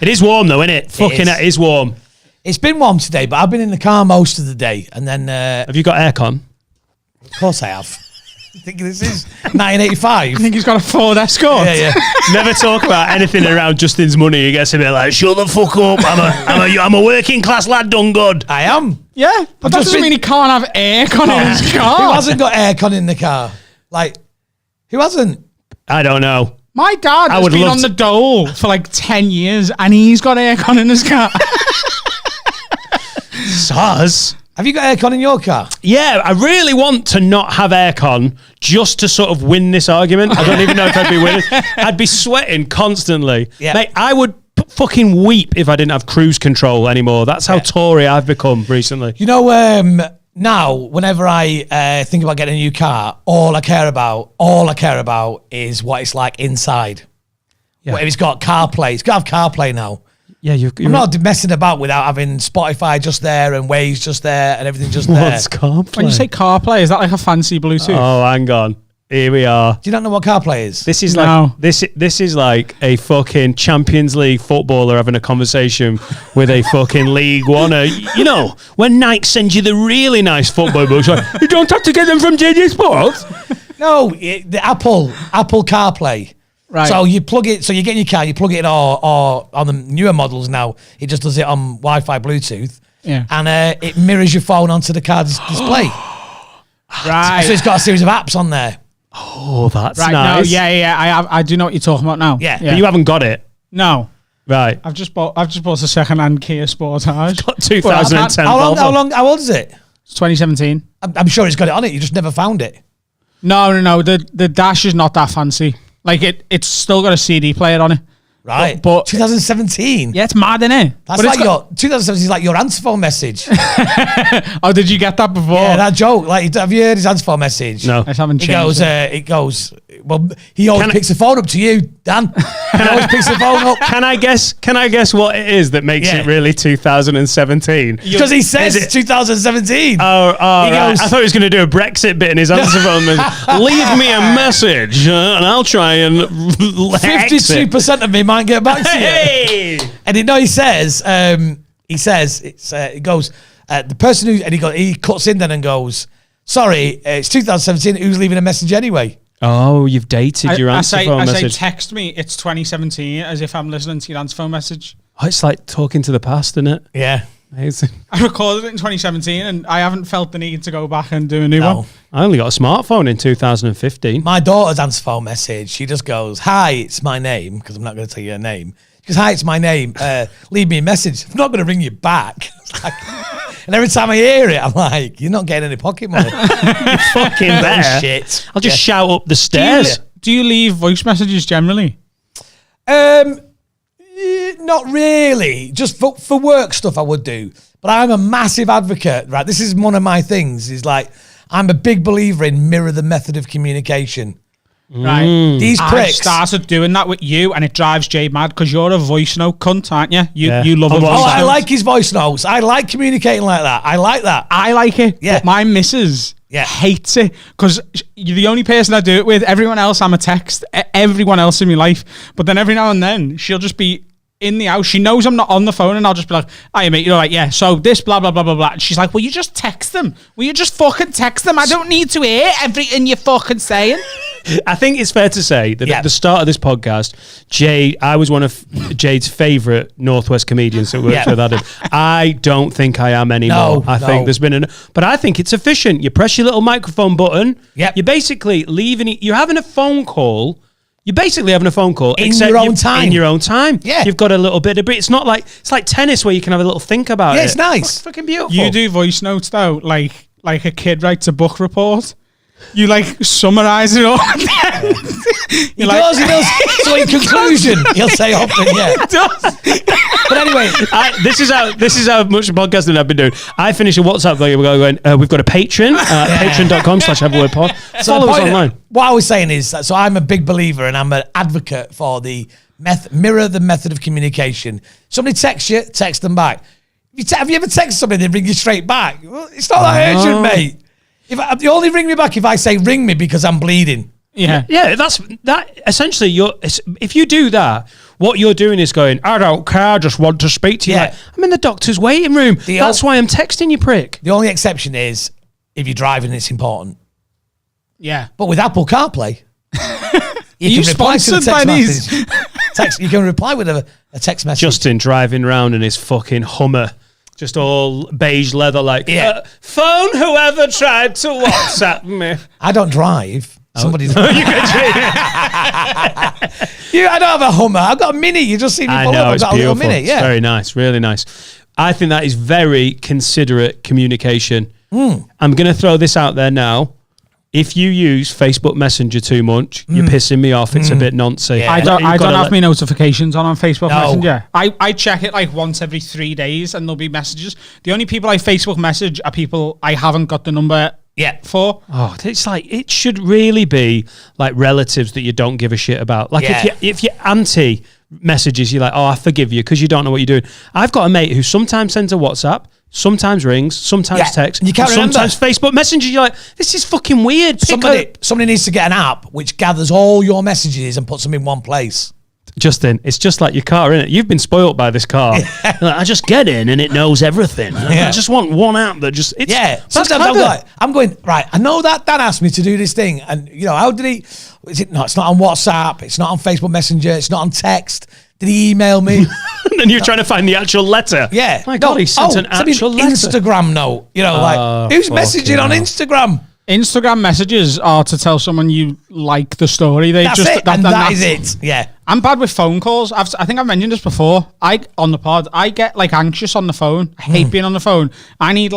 It is warm though, isn't it? Fucking it is warm. It's been warm today, but I've been in the car most of the day. And then... have you got aircon? Of course I have. I think this is 1985. I think he's got a Ford Escort. Yeah. Never talk about anything around Justin's money. He gets a bit like, shut the fuck up. I'm a working class lad done good. I am. Yeah, but that doesn't mean he can't have aircon in his car. Who hasn't got aircon in the car? Like, who hasn't? I don't know. My dad has been on the dole for like 10 years and he's got aircon in his car. Saz. Have you got aircon in your car? Yeah, I really want to not have aircon just to sort of win this argument. I don't even know if I'd be winning. I'd be sweating constantly. Yeah. Mate, I would fucking weep if I didn't have cruise control anymore. That's how Tory I've become recently. You know, now, whenever I think about getting a new car, all I care about is what it's like inside. Yeah. What if it's got CarPlay? It's got to have CarPlay now. Yeah, I'm not messing about without having Spotify just there and Waze just there and everything just there. What's CarPlay? When you say CarPlay, is that like a fancy Bluetooth? Oh, hang on. Here we are. Do you not know what CarPlay is? This is like this is like a fucking Champions League footballer having a conversation with a fucking League One. You know, when Nike sends you the really nice football books, like, you don't have to get them from JJ Sports. No, the Apple CarPlay. Right. So you plug it. So you get in your car, you plug it in, or on the newer models now, it just does it on Wi-Fi, Bluetooth. Yeah. And it mirrors your phone onto the car's display. Right. So it's got a series of apps on there. Oh, that's right. nice. No, I do know what you're talking about now. Yeah. But you haven't got it. No. Right. I've just bought a second-hand Kia Sportage. Got 2010. How old is it? It's 2017. I'm sure it's got it on it. You just never found it. No. The dash is not that fancy. Like it's still got a CD player on it. Right. But 2017. Yeah, it's mad, isn't it? That's like 2017 is like your answer phone message. Oh, did you get that before? Yeah, that joke. Like, have you heard his answer phone message? No. I haven't changed it goes, well, he always picks the phone up to you, Dan. He always picks the phone up. Can I guess what it is that makes it really 2017? Because he says it's 2017. Oh, right. I thought he was going to do a Brexit bit in his answer phone. Leave me a message and I'll try and 52% of me might get back to you. Hey! And he says, it goes, the person who, and he cuts in then and goes, sorry, it's 2017, who's leaving a message anyway? Oh, you've dated your answer phone message. I say text me, it's 2017, as if I'm listening to your answer phone message. Oh, it's like talking to the past, isn't it? Yeah. Amazing. I recorded it in 2017 and I haven't felt the need to go back and do a new one. I only got a smartphone in 2015. My daughter's answer phone message, she just goes, hi, it's my name, because I'm not going to tell you her name. She goes, hi, it's my name. Leave me a message. I'm not going to ring you back. And every time I hear it, I'm like, you're not getting any pocket money. You're fucking there. Shit. I'll just shout up the stairs. Do you leave voice messages generally? Not really. Just for work stuff I would do. But I'm a massive advocate, right? This is one of my things, is like, I'm a big believer in mirror the method of communication. Right. These pricks. I started doing that with you and it drives Jay mad because you're a voice note cunt, aren't you? You love a voice note. I like his voice notes. I like communicating like that. I like that. I like it. Yeah. But my missus hates it because you're the only person I do it with. Everyone else, I'm a text. Everyone else in my life. But then every now and then she'll just be in the house. She knows I'm not on the phone and I'll just be like, "Hey mate," you're like, "Yeah, so this blah blah blah blah blah." And she's like, "Will you just text them? Will you just fucking text them? I don't need to hear everything you're fucking saying." I think it's fair to say that at the start of this podcast, I was one of Jade's favourite Northwest comedians that worked with Adam. I don't think I am anymore. I think there's been but I think it's efficient. You press your little microphone button. Yep. You're basically you're having a phone call. You're basically having a phone call in your own time. In your own time. Yeah. You've got a little bit of it's like tennis where you can have a little think about it. Yeah, it's nice. It's fucking beautiful. You do voice notes though, like a kid writes a book report. You like summarize it all. He does. So in conclusion, he'll say often, He does. But anyway, this is how much podcasting I've been doing. I finish a WhatsApp going, we've got a Patreon, patreon.com/everywordpod. Follow us online. What I was saying is, so I'm a big believer and I'm an advocate for the mirror the method of communication. Somebody texts you, text them back. Have you ever texted somebody and they ring you straight back? Well, it's not that urgent, mate. You only ring me back if I say ring me because I'm bleeding. Yeah, that's that. Essentially, if you do that, what you're doing is going, I don't care, I just want to speak to you. Like, I'm in the doctor's waiting room. That's why I'm texting you, prick. The only exception is if you're driving, it's important. Yeah. But with Apple CarPlay, you can reply to the text message. You can reply with a text message. Justin driving round in his fucking Hummer. Just all beige leather, phone whoever tried to WhatsApp me. I don't drive. Somebody's. I don't have a Hummer. I've got a Mini. You just see me pull up. I've got a little Mini. Yeah, it's very nice, really nice. I think that is very considerate communication. I'm going to throw this out there now. If you use Facebook Messenger too much, you're pissing me off. It's a bit nonsense. Yeah. I don't have my notifications on Facebook Messenger. I check it like once every 3 days and there'll be messages. The only people I Facebook message are people I haven't got the number for. Oh, it's like, it should really be like relatives that you don't give a shit about. Like if your auntie messages you like, oh, I forgive you because you don't know what you're doing. I've got a mate who sometimes sends a WhatsApp, sometimes rings, sometimes texts, you can't sometimes Facebook Messenger. You're like, this is fucking weird. Somebody needs to get an app which gathers all your messages and puts them in one place. Justin, it's just like your car, innit? You've been spoilt by this car. Yeah. Like, I just get in and it knows everything. I just want one app that just... Sometimes I'm going, right, I know that Dan asked me to do this thing. And, how did he... No, it's not on WhatsApp. It's not on Facebook Messenger. It's not on text. Did he email me? And then you're trying to find the actual letter. Yeah. My God, he sent an actual letter. Instagram note. Who's messaging on Instagram? Instagram messages are to tell someone you like the story. That's it. Yeah. I'm bad with phone calls. I think I've mentioned this before. On the pod, I get anxious on the phone. I hate being on the phone. I need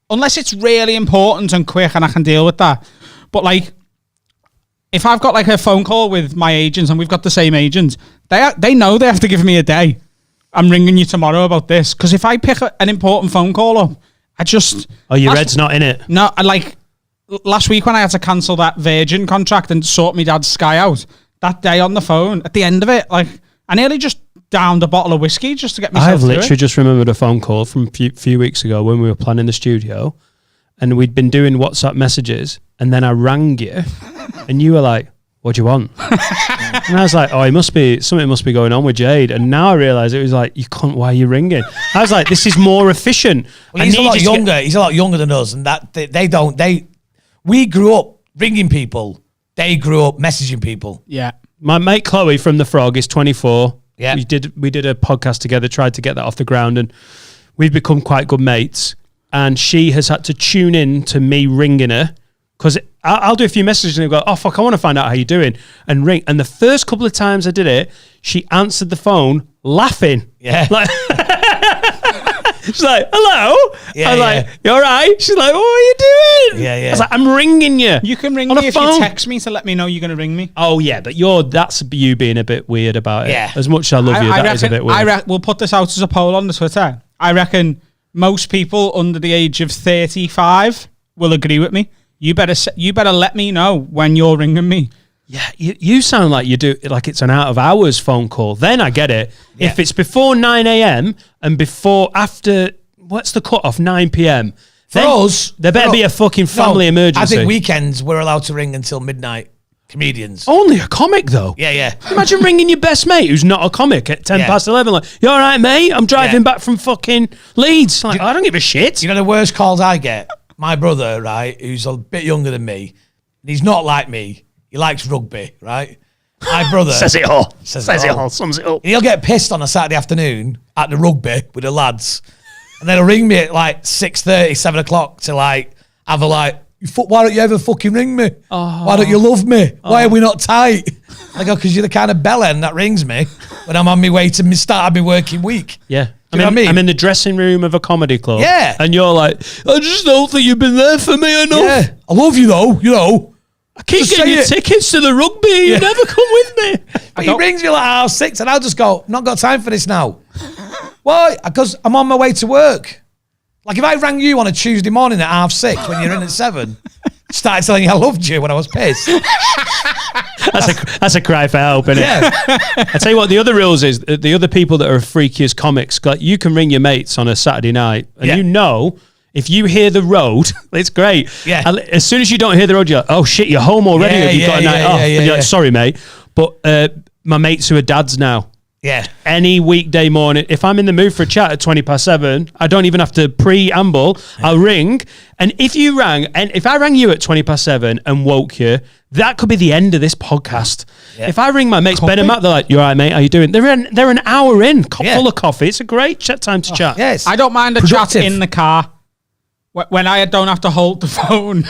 unless it's really important and quick and I can deal with that. But if I've got a phone call with my agents and we've got the same agent, they know they have to give me a day. I'm ringing you tomorrow about this. Because if I pick an important phone call up, I just... Oh, your head's not in it? No, last week when I had to cancel that Virgin contract and sort my dad's Sky out, that day on the phone, at the end of it, I nearly just downed a bottle of whiskey just to get myself through it. I've literally just remembered a phone call from a few weeks ago when we were planning the studio and we'd been doing WhatsApp messages and then I rang you and you were like, what do you want? And I was like, oh, something must be going on with Jade. And now I realise it was like, you cunt, why are you ringing? I was like, this is more efficient. Well, he's a lot younger. He's a lot younger than us, and that we grew up ringing people. They grew up messaging people. Yeah. My mate Chloe from The Frog is 24. Yeah. We did a podcast together, tried to get that off the ground, and we've become quite good mates. And she has had to tune in to me ringing her because I'll do a few messages and go, oh, fuck, I want to find out how you're doing, and ring. And the first couple of times I did it, she answered the phone laughing. Yeah. She's like, hello? Yeah, I was like, you all right? She's like, what are you doing? Yeah, yeah. I was like, I'm ringing you. You can ring me if you text me to let me know you're going to ring me. Oh, yeah, but that's you being a bit weird about it. Yeah. As much as I love you, that is a bit weird. We'll put this out as a poll on the Twitter. I reckon most people under the age of 35 will agree with me. You better let me know when you're ringing me. Yeah, you sound like you do, like it's an out of hours phone call. Then I get it. Yeah. If it's before 9 a.m. and after, what's the cut off, 9 p.m. For us, there better be a fucking family emergency. I think weekends we're allowed to ring until midnight. Comedians. Only a comic though. Yeah, yeah. Imagine ringing your best mate who's not a comic at 10 past 11. Like, you all right, mate? I'm driving back from fucking Leeds. Like, I don't give a shit. You know the worst calls I get? My brother, right, who's a bit younger than me, and he's not like me. He likes rugby, right? My brother... Says it all. Says it all. Sums it up. And he'll get pissed on a Saturday afternoon at the rugby with the lads. And then he'll ring me at 6:30, 7 o'clock to have a why don't you ever fucking ring me? Oh. Why don't you love me? Why are we not tight? I go, because you're the kind of bellend that rings me when I'm on my way to start my working week. Yeah. I mean, I'm in the dressing room of a comedy club. Yeah. And you're like, I just don't think you've been there for me enough. Yeah. I love you though, I keep getting you tickets to the rugby. You never come with me. But he rings me at 6:30 and I'll just go, not got time for this now. Why? Because I'm on my way to work. Like if I rang you on a Tuesday morning at 6:30 when you're in at 7, started telling you I loved you when I was pissed. That's a cry for help, isn't it? Yeah. I tell you what, the other rules is the other people that are freaky as comics, like you can ring your mates on a Saturday night and you know If you hear the road, it's great. Yeah. As soon as you don't hear the road, you're like, oh shit, you're home already. You've got a night off. And you're like, sorry, mate. But my mates who are dads now. Yeah. Any weekday morning, if I'm in the mood for a chat at 7:20, I don't even have to preamble. I'll ring. And if you rang, and if I rang you at 7:20 and woke you, that could be the end of this podcast. Yeah. If I ring my mates, Ben and Matt, they're like, "You all right, mate? How you doing?" They're an hour in, full of coffee. It's a great time to chat. Yes. I don't mind a chat in the car when I don't have to hold the phone.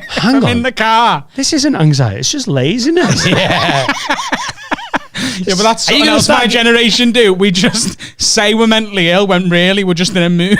Hang on. In the car. This isn't anxiety. It's just laziness. Yeah. Yeah, but that's something else my generation do. We just say we're mentally ill when really we're just in a mood.